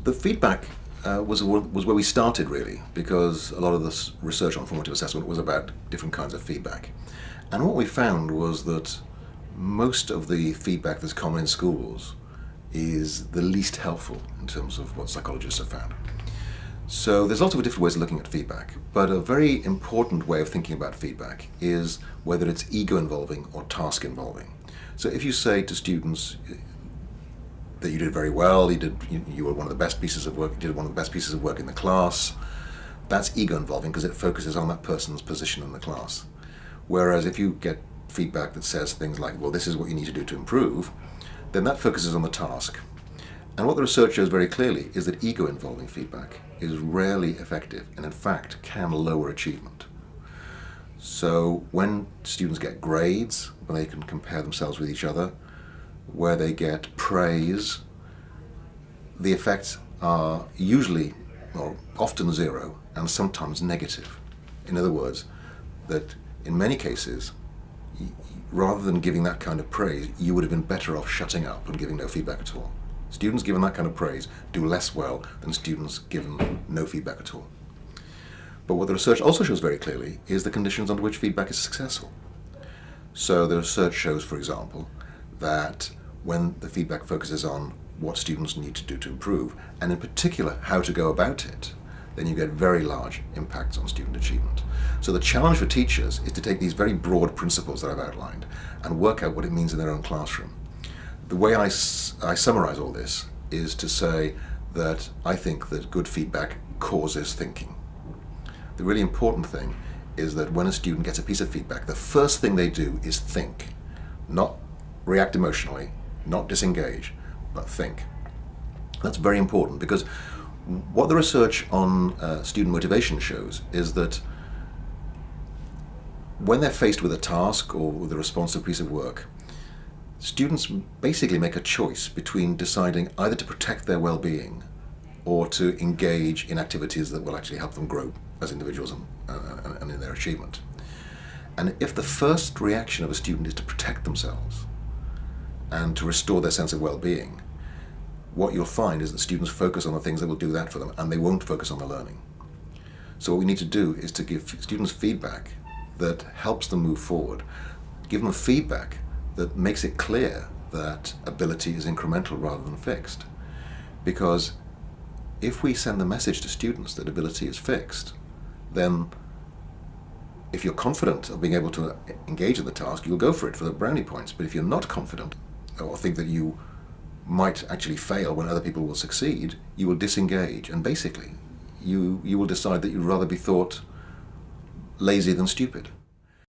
The feedback was where we started, really, because a lot of this research on formative assessment was about different kinds of feedback. And what we found was that most of the feedback that's common in schools is the least helpful in terms of what psychologists have found. So there's lots of different ways of looking at feedback, but a very important way of thinking about feedback is whether it's ego involving or task involving. So if you say to students that you did very well, you were one of the best pieces of work, you did one of the best pieces of work in the class, that's ego involving because it focuses on that person's position in the class. Whereas if you get feedback that says things like, well, this is what you need to do to improve, then that focuses on the task. And what the research shows very clearly is that ego involving feedback is rarely effective and in fact can lower achievement. So when students get grades, when they can compare themselves with each other, where they get praise, the effects are usually, or often zero, and sometimes negative. In other words, that in many cases, rather than giving that kind of praise, you would have been better off shutting up and giving no feedback at all. Students given that kind of praise do less well than students given no feedback at all. But what the research also shows very clearly is the conditions under which feedback is successful. So the research shows, for example, that when the feedback focuses on what students need to do to improve, and in particular how to go about it, then you get very large impacts on student achievement. So the challenge for teachers is to take these very broad principles that I've outlined and work out what it means in their own classroom. The way I summarize all this is to say that I think that good feedback causes thinking. The really important thing is that when a student gets a piece of feedback, the first thing they do is think, not react emotionally, not disengage, but think. That's very important because what the research on student motivation shows is that when they're faced with a task or with a response to a piece of work, students basically make a choice between deciding either to protect their well-being or to engage in activities that will actually help them grow as individuals and in their achievement. And if the first reaction of a student is to protect themselves and to restore their sense of well-being, what you'll find is that students focus on the things that will do that for them and they won't focus on the learning. So what we need to do is to give students feedback that helps them move forward, give them feedback that makes it clear that ability is incremental rather than fixed. Because if we send the message to students that ability is fixed, then if you're confident of being able to engage in the task, you'll go for it for the brownie points. But if you're not confident or think that you might actually fail when other people will succeed, you will disengage, and basically you will decide that you'd rather be thought lazy than stupid.